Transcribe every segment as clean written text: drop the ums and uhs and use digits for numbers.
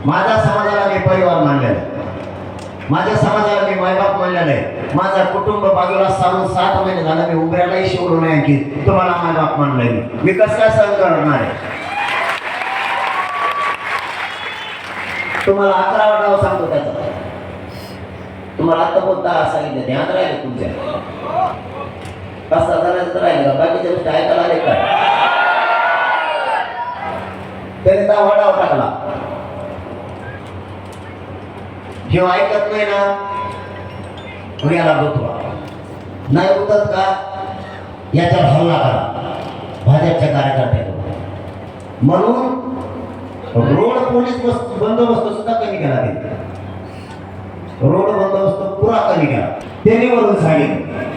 माझ्या समाजाला मी परिवार मानलेला आहे, माझ्या समाजाला मी मायबाप मानलेला आहे, माझं कुटुंब बाजूला सारून 7 महिने झालं मी उभ्यालाही शिवलो नाही की तुम्हाला मायबाप मानलंय मी कसं काय सहन करणार आहे. तुम्हाला 11वा डाव सांगतो त्याचा, तुम्हाला आता बोलता सांगितलं ध्यान राहिलं तुमच्या कसा जणांचं राहिलं का बाकीच्या गोष्टी ऐकायला आले का. त्याने 10वा डाव टाकला, जेव्हा ऐकत नाही ना पुण्याला गुतवा नाही उतरत का याच्यावर हल्ला करा भाजपच्या कार्यकर्त्यांवर. म्हणून रोड पोलीस बंदोबस्त सुद्धा कमी केला गेला, रोड बंदोबस्त पुरा कमी केला. त्यांनी वरून सांगितलं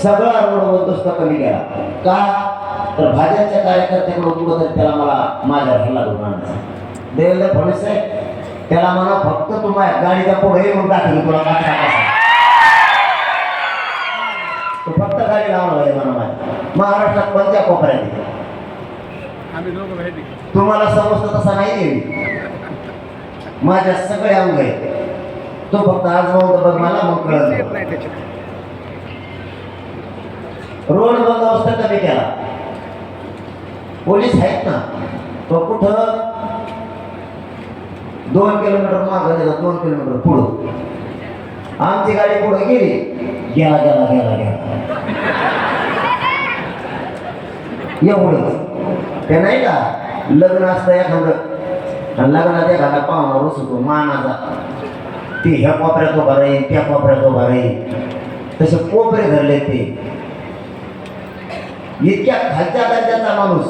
सगळा रोड बंदोबस्त कमी केला का तर भाजपच्या कार्यकर्त्यांकडून कुठं त्याला मला माझ्यावर हल्ला करून आणायचा. देवेंद्र फडणवीस आहे त्याला म्हणा फक्त तुम्हाला गाडीच्या पुढे येऊन दाखवलं तुला तो फक्त गाडी लावणार आहे म्हणा माझ्या महाराष्ट्रात कोणत्या कोपऱ्यात तुम्हाला समजतं तसा नाही देवी माझ्या सगळ्या अंग आहेत तो फक्त आज बघ मला मग कळत. रोड बंदोबस्त कमी केला, पोलीस आहेत ना तो कुठं 2 किलोमीटर मागं गेला 2 किलोमीटर पुढं आमची गाडी पुढे गेली गेला गेला गेला गेला एवढंच. ते नाही का लग्न असतं एखादं लग्नात एखादा पाहुणा रुसतो मानाचा ते ह्या कोपऱ्यात उभा राहील त्या कोपऱ्यात उभा राहील तसे कोपरे धरले ते इतक्या खालच्या दर्जाचा माणूस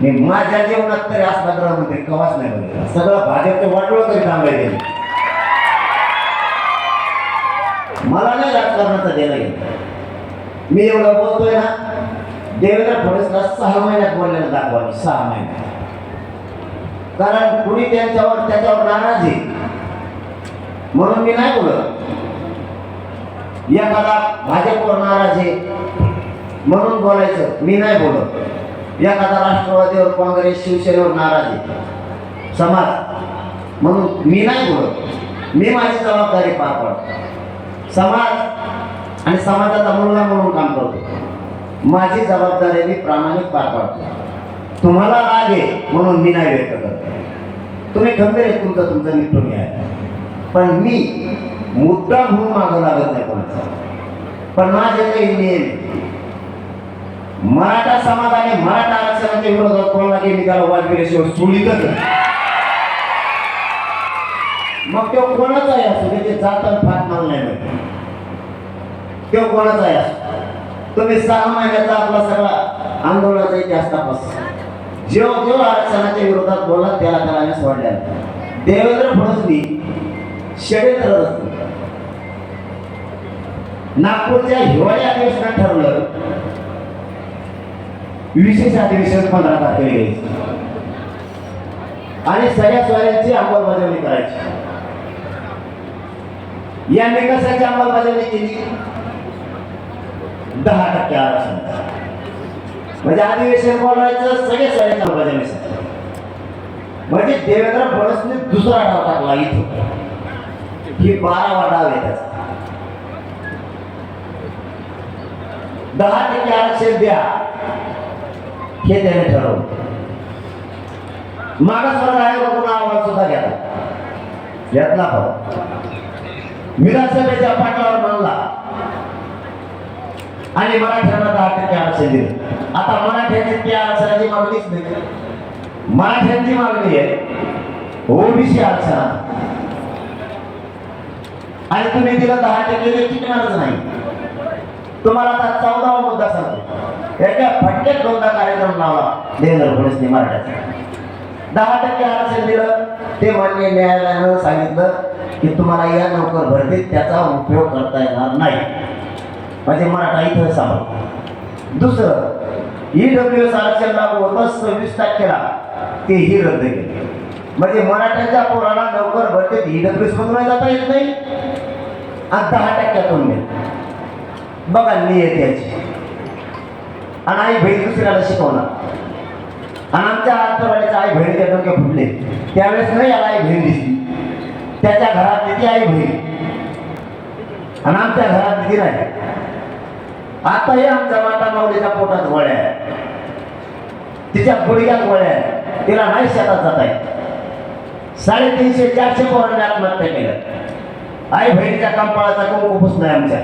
मी माझ्या जीवनात तरी असला ग्रहामध्ये कवाच नाही बघितला. सगळं भाजपचं वाटोळ तरी थांबले मला नाही राजकारणाचं देणं घेणं. मी एवढं बोलतोय ना देवेंद्र फडणवीसला 6 महिन्यात बोललेलं दाखवा 6 महिन्यात कारण कुणी त्याच्यावर नाराज आहे म्हणून मी नाही बोलत. एखादा भाजपवर नाराज आहे म्हणून बोलायचं मी नाही बोलत. एखादा राष्ट्रवादीवर काँग्रेस शिवसेनेवर नाराज आहे समाज म्हणून मी नाही बोलत. मी माझी जबाबदारी पार पाडतो, समाज आणि समाजाचा मुलगा म्हणून काम करतो. माझी जबाबदारी मी प्रामाणिक पार पाडतो. तुम्हाला राग आहे म्हणून मी नाही व्यक्त करतो. तुम्ही खंबीर आहे तुमचं निपटून घ्या पण मी मुद्दा म्हणून मागं लागत नाही कोणाचा. पण माझे काही नियम मराठा समाजाने मराठा आरक्षणाच्या विरोधात कोणाला गेली त्याला वाजविल्याशिवाय सोडीतच मग तो कोणाचाही असो त्याचे जातं फाट माल नाही मिळत. तो कोणाचाही असो तुम्ही 6 महिन्याचा आपला सगळा आंदोलनाचा इतिहास तपासा. जेव्हा आरक्षणाच्या विरोधात बोलला त्याला सोडल्या. देवेंद्र फडणवीस षड्यंत्र रचलं. नागपूरच्या हिवाळी अधिवेशनात ठरवलं विशेष अधिवेशन 15 तारखेला घ्यायचं आणि सगळ्या सोयऱ्यांची अंमलबजावणी करायची. यांनी कशाची अंमलबजावणी केली 10% आरक्षण म्हणजे अधिवेशन बोलवायचं सगळे सोयऱ्यांची अंमलबजावणी म्हणजे देवेंद्र फडणवीसने दुसरा डाव टाकला इथं. ही 12वा डाव आहे त्याचा. 10% आरक्षण द्या हे त्याने ठरवलं. मागासवर्ग आयोगाकडून अहवाल सुद्धा घेतला विधानसभेच्या पाठीवर मानला आणि मराठ्यांना 10% आरक्षण दिलं. आता मराठ्यांची त्या आरक्षणाची मागणीच नाही. मराठ्यांची मागणी आहे ओबीसी आरक्षण आणि तुम्ही तिला 10% टिकणारच नाही. तुम्हाला आता 14वा मुद्दा सांगतो. एका फटक्यात 2दा कार्यक्रम लावला देवेंद्र फडणवीसने मराठ्याचा. 10% आरक्षण दिलं ते मान्य न्यायालयानं सांगितलं की तुम्हाला या नोकर भरतीत त्याचा उपयोग करता येणार नाही म्हणजे मराठा इथं सांभाळ. दुसरं ईडब्ल्यूएस आरक्षण लागू होतं 26%ला तेही रद्द केले म्हणजे मराठ्यांच्या पोराला नोकर भरतीत ईडब्ल्यूएस मधून जाता येत नाही आणि 10%तून मिळेल. बघा नियत याची आणि आई बहीण दुसऱ्याला शिकवणार आणि आमच्या अर्थवाडी त्यावेळेस आई बहिणीच्या डोके फुटले, त्यावेळेस नाही याला आई बहीण दिसली. त्याच्या घरात ती आई बहीण आणि आमच्या घरात ती नाही. आताही आमच्या माता माऊलीच्या पोटात गोळ्या आहे, तिच्या गुडघ्यात गोळ्या आहे, तिला नाही शेतात जात आहे. 350-400 पोरांनी आत्महत्या केल्या. आई बहिणीच्या कंपाळाचा कुंकू पुसलाय आमच्या,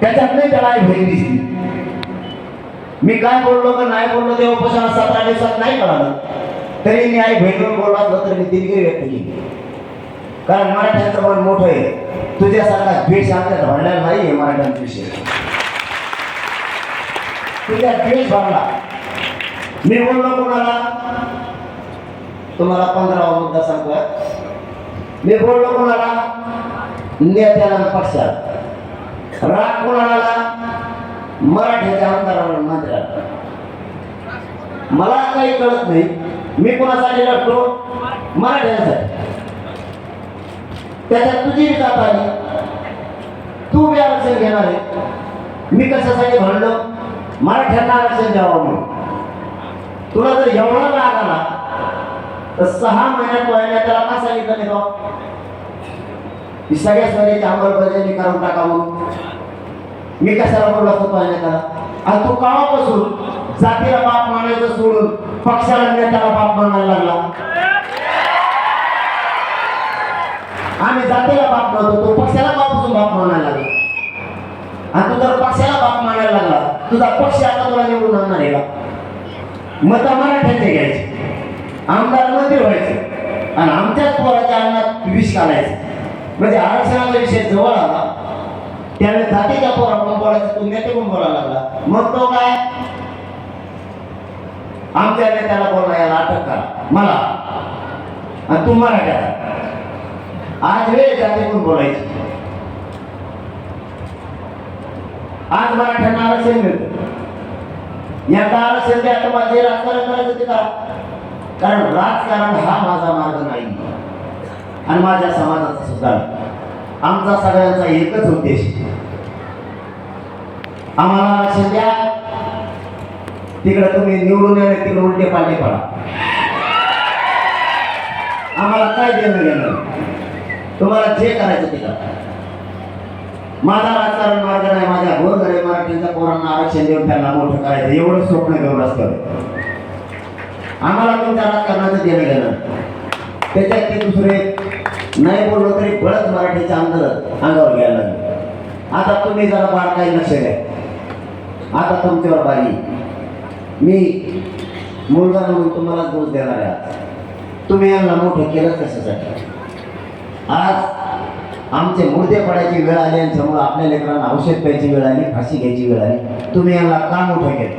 त्याच्यात नाही त्याला आई बहीण दिसली. मी काय बोललो का नाही बोललो ते उपोषणा 17 दिवसात नाही कळालं, तरी मी आई बहिणीवर बोललो असलो तरी मी दिलगिरी व्यक्त केली. कारण मराठ्यांचं मन मोठं आहे, तुझ्यासारखा द्वेष आमच्यात भरलेला नाही आहे. मराठ्यांचा विषय तुझ्या द्वेष भरला. मी बोललो कोणाला, तुम्हाला 15वा मुद्दा सांगतोय. मी बोललो कोणाला, नेत्याला पक्षात. राग कोणाला, मराठ्याच्या आमदारावर मंत्र्याला. मला काही कळत नाही, मी कोणासाठी लढतो, मराठ्यांसाठी. त्याच्यात तुझी जात आली, तू बी आरक्षण घेणार आहे. मी कशासाठी म्हणलो, मराठ्यांना आरक्षण द्यावं म्हणून. तुला जर एवढा राग आला तर 6 महिन्यात वयाने त्याला का सांगितलं नाही तो की सगळ्या स्वराची अंमलबजावणी करून टाकावं. मी कशाला बोललो असतो पाहिजे त्याला. आणि तू काळापासून जातीला बाप मानायचं सोडून पक्षाला नेत्याला बाप मानायला लागला. आम्ही जातीला बाप म्हणतो, तो पक्षाला काळापासून बाप मानायला लागला. आणि तू जर पक्षाला बाप मानायला लागला, तुझा पक्ष आता तुला निवडून आणणार आहे का? मत मराठ्यांचे घ्यायचे, आमदार मंत्री व्हायचे आणि आमच्याच पोराच्या अन्नात विष घालायचं. म्हणजे आरक्षणाचा विषय जवळ आला त्यावेळेस जातीच्या पोरा पण बोलायचं, तू नेते पण बोलायला लागला. मग तो काय, आमच्या नेत्याला बोलला याला अटक करा मला, आणि तू मराठ्याचा. आज वेळ जाते पण बोलायची. आज मराठ्यांना आरक्षण मिळतं, यंदा आरक्षण द्या तर माझे राजकारण करायचं ते करा. कारण राजकारण हा माझा मार्ग नाही आणि माझ्या समाजाचा सुद्धा. आमचा सगळ्यांचा एकच उद्देश, आम्हाला आरक्षण द्या. तिकडे तुम्ही निवडून येणे, तिकडे उलटे पालटे पडा, आम्हाला काय देणं घेणं. तुम्हाला जे करायचं ते करा. माझा राजकारण मार्ग नाही, माझ्या गोरगरीब मराठीच्या पोरांना आरक्षण देऊन त्यांना मोठं करायचं एवढं स्वप्न घेऊन असतं. आम्हाला तुमच्या राजकारणाचं देणं घेणं. त्याच्यात ते दुसरे नाही बोललो तरी बळच मराठीच्या अंगावर घ्यायला लागले. आता तुम्ही जरा बारकाई लक्ष द्या, आता तुमच्यावर बारी. मी मुलगा म्हणून तुम्हाला दोष देणार आहे. तुम्ही यांना मोठं केलं कशासाठी? आज आमचे मुर्दे पडायची वेळ आली आणि समोर आपल्या लेकरांना औषध प्यायची वेळ आली, फाशी घ्यायची वेळ आली. तुम्ही यांना का मोठं केलं?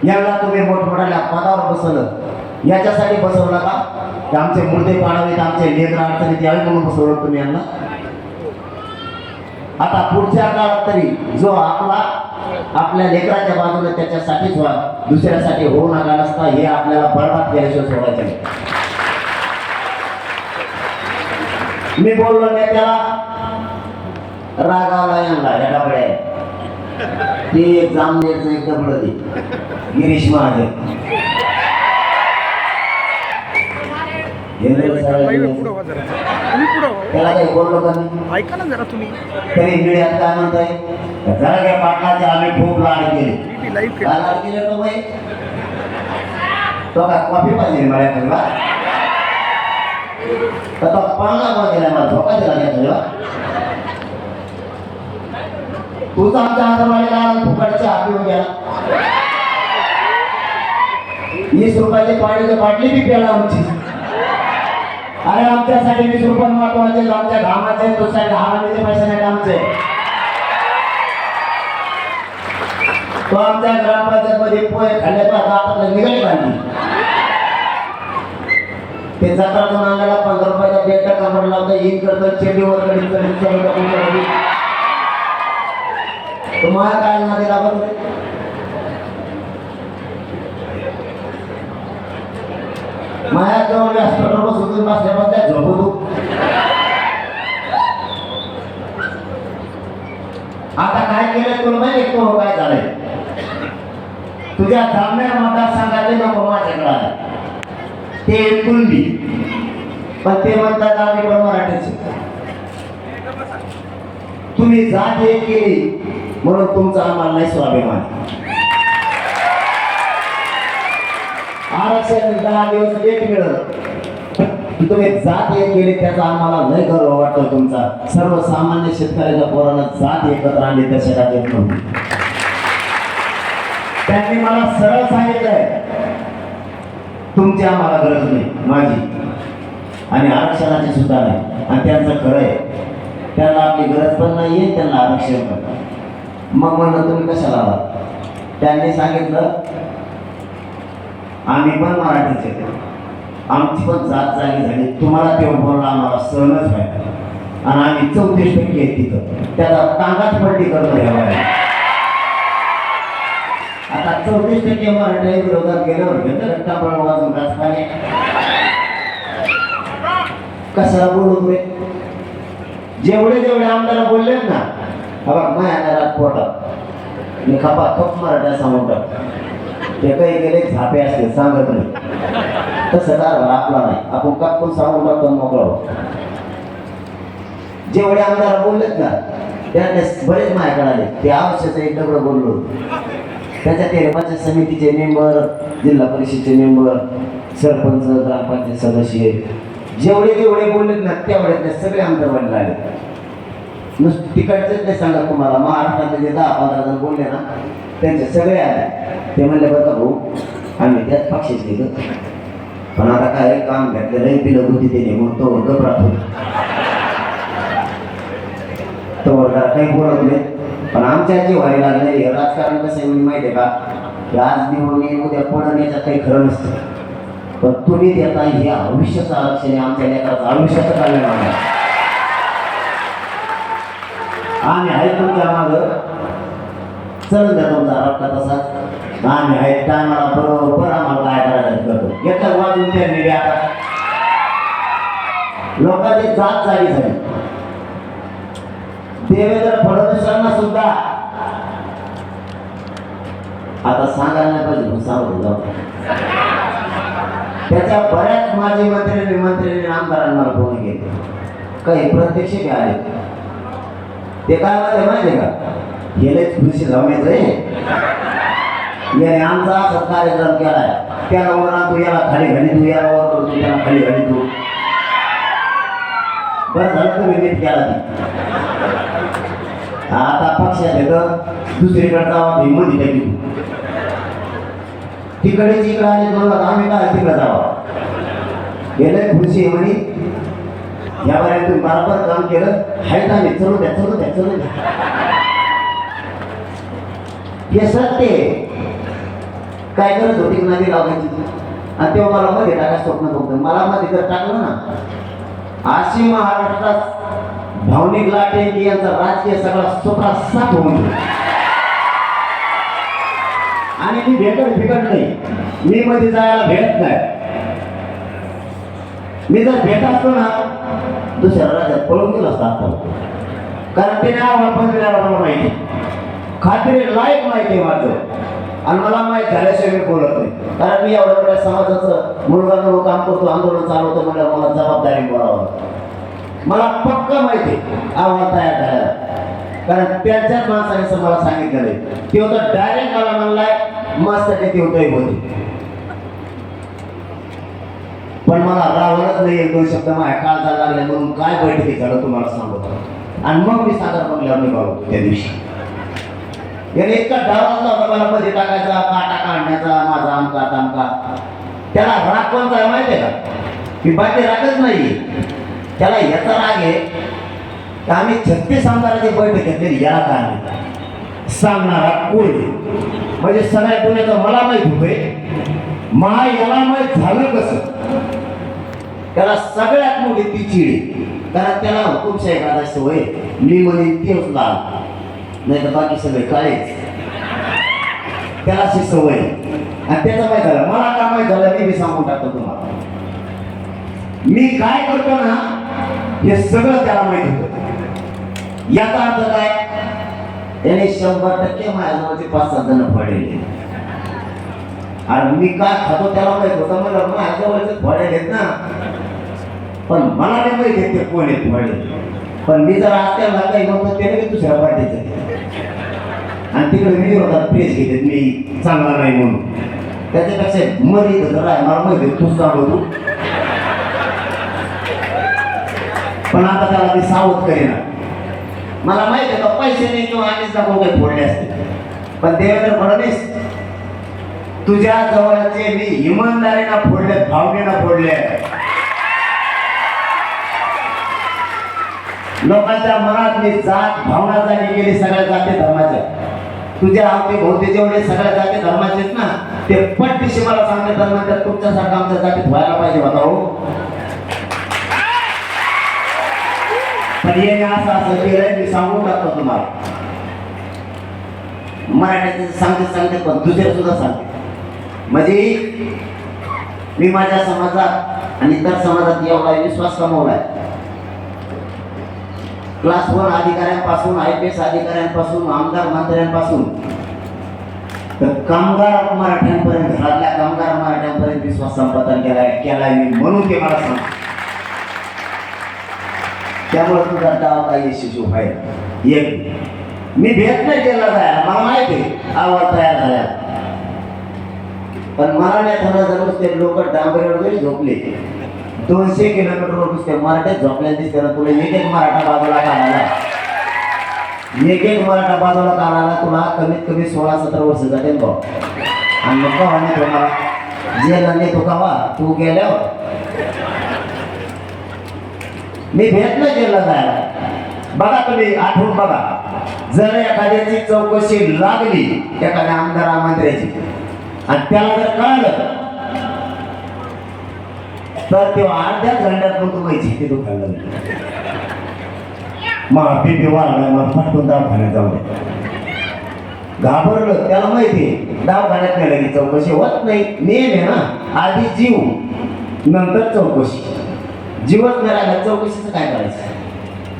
यांना तुम्ही मोठमोठ्या पदावर बसवलं, याच्यासाठी बसवलं का की आमचे मुर्दे पाडावेत, आमचे लेकर अडचणीत यावे म्हणून बसवलं तुम्ही यांना? आता पुढच्या काळात तरी जो आपल्या लेकराच्या बाजूने त्याच्यासाठीच व्हा, दुसऱ्यासाठी होऊ नका नसता. हे आपल्याला बरबाद केल्याशिवाय सोडायचं नाही. मी बोललो नाही त्याला, राग आला यांना या डबड्या. ते एक जामनेरचं एक डबड ते गिरीश महाजन. त्याला काही बोललो का नाही? ऐका ना जरा तुम्ही. तरी मीडियात काय म्हणताय, जरा काय पाटलाचे आम्ही खूप लाड केले. काय लाड केले तो बाई? तो काय कॉफी पाहिजे मला तुला? तर तो पांगा कोण केला, मला धोका दिला नाही तुला? तुझा आमच्या हातावाडीला फुकटच्या हात येऊन गेला. 20 रुपयाची पाण्याची बाटली बी प्याला आमची. अरे आमच्यासाठी 20 रुपये महत्वाचे, आमच्या घामाचे, दुसऱ्या हवालीचे पैसे नाही आमचे. तो आमच्या ग्रामपंचायत मध्ये पोहे खाल्ल्याचा हातातला निघाली बांधली. ते जत्रातून अंगाला 15 रुपयाचा बेटा कामडला होता. इन करतो चेंडीवर कडीत तुम्हाला काय मध्ये लागत होते? माया जवळ व्यासपीठावर बसून बसल्या बसल्या झोपतो. आता काय केलं तुला माहिती काय झालंय? तुझ्या जामनेर मतदारसंघातले पण ते म्हणतात आम्ही पण मराठीचे. तुम्ही जात एक केली म्हणून तुमचा आम्हाला नाही स्वाभिमान. आरक्षण 10 दिवस एक मिळत, तुम्ही जात एक केली त्याचा आम्हाला लय गर्व वाटतो. तुमचा सर्वसामान्य शेतकऱ्याच्या पोरांना जात एकत्र आणली त्या शेतात येत नव्हती. त्यांनी मला सरळ सांगितलंय तुमची आम्हाला गरज नाही, माझी आणि आरक्षणाची सुद्धा नाही. आणि त्यांचं खरं आहे, त्यांना आपली गरज पण नाहीये, त्यांना आरक्षण पण. मग म्हणलं तुम्ही कशाला आलात? त्यांनी सांगितलं आम्ही पण मराठीचे, आमची पण जात जागी झाली, तुम्हाला तेव्हा बोलणं आम्हाला सहनच व्हायला आणि आम्ही 34% आहेत तिथं, त्याचा टांगाच पलटी करतो घ्यावा. आता 34% मराठी विरोधात गेल्यावर घेतलं रट्टापळ वाजून राजकारणी कशाला बोलू रे? जेवढे जेवढे आमदार बोललेत ना, बघा माझ्या पोटात मी खपा खप मराठ्या सांगून ते काही गेले झापे असते सांगत नाही. तसं कारभार आपला नाही, आपण कापून सांगून टाकतो मोकळा. जेवढे आमदार बोललेत ना त्याने बरेच माझ्याकडे आले. ते आवश्यक एक दगड बोललो, त्याच्या ते पंचायत समितीचे मेंबर, जिल्हा परिषदचे मेंबर, सरपंच, ग्रामपंचायत सदस्य, जेवढे जेवढे बोललेत ना तेवढे ते सगळे आमदार बनले आले. नुसतं तिकडचेच नाही सांगा तुम्हाला, महाराष्ट्रातले जे 10-15 जण बोलले ना त्यांचे सगळे आले. ते म्हणले बरं का भाऊ आम्ही त्याच पक्षाचे गेलो, पण आता काय काम घेतलेलं पिलं होती त्याने मग तो घबरात होतो, तो काही बोलत नाही. पण आमच्या जे व्हायला लागले हे राजकारण कसं आहे माहिती आहे का, की आज निवडून उद्या पडून याच्यात काही खरं नसतं. पण तुम्ही देता हे आयुष्याचं आरक्षण आहे, आमच्या लेकराचं आयुष्याचं कल्याण आहे. आम्ही आहे तुमच्या मागं, चल द्या तुमचा रट्टा तसाच. आम्ही आहे टायमाला बरोबर आम्हाला काय करायला करतो. एकाच वाजून त्यांनी द्या लोकांची जात जागी झाली. देवेंद्र फडणवीसांना सुद्धा आता सांगायला नाही पाहिजे, सांगू जाऊ. त्याच्या बऱ्याच माजी मंत्र्यांनी आमदारांना फोन केले, काही प्रत्यक्ष बी आले. ते काय म्हणते माहिती का, गेलेच खुशी लावण्याचं याने आमचा असा कार्यक्रम केलाय, त्याला वर तू याला खाली घाली तू, याला वर करतो त्याला खाली घाली तू. बरं झालं तुम्ही नीट केला ती. आता पक्षात येतं दुसरीकडे जावा मध्ये टाकी तू, तिकडे इकडे आले म्हणून आम्ही काय तिकडे जावा. गेले खुशी आहे म्हणे, या बाहेर तुम्ही बरोबर काम केलं, हाय आम्ही चलू द्या चलू द्या चलू द्या. हे सत्य काय करत होती नदी लावायची आणि तेव्हा मला मध्ये टाका स्वप्न बघतो. मला मध्ये जर टाकलं ना, अशी महाराष्ट्रात भावनिक लाटे की यांचा राजकीय सगळा स्वतः साथ होऊन आणि मी भेटत नाही, मी मध्ये जायला भेटत नाही. मी जर भेट असतो ना दुसऱ्या राज्यात पळून गेलो असतो आता, कारण त्याने आम्हाला पण दिल्याला मला माहिती, खात्री लायक माहिती आहे माझं. आणि मला माहीत झाल्याशिवाय मी बोलत नाही, कारण मी एवढ्या मोठ्या समाजाचं मुलगा म्हणून काम करतो, आंदोलन चालवतो म्हणजे मला जबाबदारी बोलावं. मला पक्का माहिती आव्हान तयार झालं, कारण त्यांच्याच माणसाने मला सांगितलं नाही. ते होतं डायरेक्ट मला म्हणलाय मस्त ते होतंय होते, पण मला रावणच नाही. 1-2 शब्द माझ्या काळ जायला लागले म्हणून काय बैठकी झालं तुम्हाला सांगतो. आणि मग मी साखर बंगल्यावर निघालो त्या दिवशी. याने इतका डावाजला होता मला मध्ये टाकायचा, काटा काढण्याचा, माझा आमका तामका. त्याला राग कोणता आहे माहिती आहे का, की बाकी रागच नाही, त्याला याचा राग आहे की आम्ही 36 आमदाराची बैठक घेतली, याला काय नाही सांगणारा कोण म्हणजे सगळ्या दुनियाचं मला माहित होते, मा याला माहित झालं कसं. त्याला सगळ्यात मोठी ती चिडी, कारण त्याला हुकुमशाही करायची सवय, मी म्हणेन तेच लाल नाही तर बाकी सगळे काळेच, त्याला अशी सवय. आणि त्याचं माहित झालं, मला काय माहित झालं मी सांगून टाकतो तुम्हाला. मी काय करतो ना हे सगळं त्याला माहित होतं. याचा अर्थ काय, त्याने 100% माझ्याजवळचे 5-7 जण पडलेले. आणि मी काय खातो त्याला माहित होतं, मला माझ्याजवळचे फळे आहेत ना, पण मला नाही माहिती आहे ते कोण आहेत वडील. पण मी जर आज त्याला काही म्हणतो त्याने की दुसऱ्या पार्टीचं आणि तिकडे मी विरोधात प्रेस घेते मी चांगला नाही म्हणून. त्याच्यापेक्षा मरी जर आहे मला माहिती आहे तूच सांगतो. पण आता त्याला मी सावध करेन. मला माहिती आहे का पैसे नाही किंवा आम्हीच दाखवून काही फोडले असते. पण देवेंद्र फडणवीस तुझ्या जवळचे मी इमानदारीनं फोडले, भावनेनं फोडले. लोकांच्या मनात मी जात भावना जागी केली सगळ्या जाती धर्माच्या. तुझ्या अवती भोवती जेवढे सगळ्या जाती धर्माचे आहेत ना ते पट्टीशी मला सांगते धर्माच्या तुमच्यासारखं आमच्या जातीत व्हायला पाहिजे होता हो. पण हे असं असं केलंय मी सांगून टाकतो तुम्हाला. मराठीचे सांगते पण दुसरे सुद्धा सांगते. म्हणजे मी माझ्या समाजात आणि इतर समाजात एवढा विश्वास कमवलाय. क्लास 1 अधिकाऱ्यांपासून IPS अधिकाऱ्यांपासून आमदार मंत्र्यांपासून तर कामगार मराठ्यांपर्यंत घरातल्या कामगार मराठ्यांपर्यंत विश्वास संपादन केलाय मी म्हणून ते मला सांग. त्यामुळे तुझा डाव काही यशस्वी व्हायला एक मी भेट नाही केला जायला मला माहिती आहे आवाज तयार झाला. पण मला नाही ठरवलं नुसते लोक डांबरीवर जरी झोपले 200 किलोमीटरवर नुसते मराठ्यात झोपल्याने दिसते ना तुला एक मराठा बाजूला काढायला एक मराठा बाजूला काढायला तुला कमीत कमी 16-17 वर्ष जाते भाऊ. आणि मग भावाने तुम्हाला जेल नेतो कावा तू गेल्यावर मी भेट नाही केला जायला. बघा तुम्ही आठवून बघा जर एखाद्याची चौकशी लागली एखाद्या आमदार मंत्र्याची आणि त्याला जर कळलं तर तेव्हा अर्ध्या घंट्यात मग तुम्हाला ते दुखायला लागली. मग बीपी वाढलाय मग फटकून दवाखान्यात जाऊ दे. घाबरलं त्याला माहिती आहे दवाखान्यात नाही लागली चौकशी होत नाही. नेम आहे ना आधी जीव नंतर चौकशी. जीवच नाही राहिला चौकशीचं काय करायचं.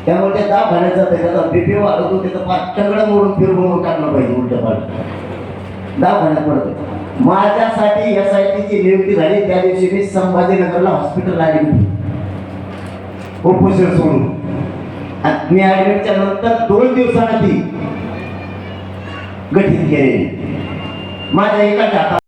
त्यामुळे ते दवाखान्यात जातं त्याचा बीपी वाढवतो त्याचं पाठकडं मोडून फिरून टाकलं पाहिजे उलट पाठ दवाखान्यात पडतं. माझ्यासाठी SITची नियुक्ती झाली त्या दिवशी मी संभाजीनगरला हॉस्पिटल ऍडमिट उपोषण सोडून. मी ऍडमिटच्या नंतर 2 दिवसांनी गठीत केली. माझ्या एका हातात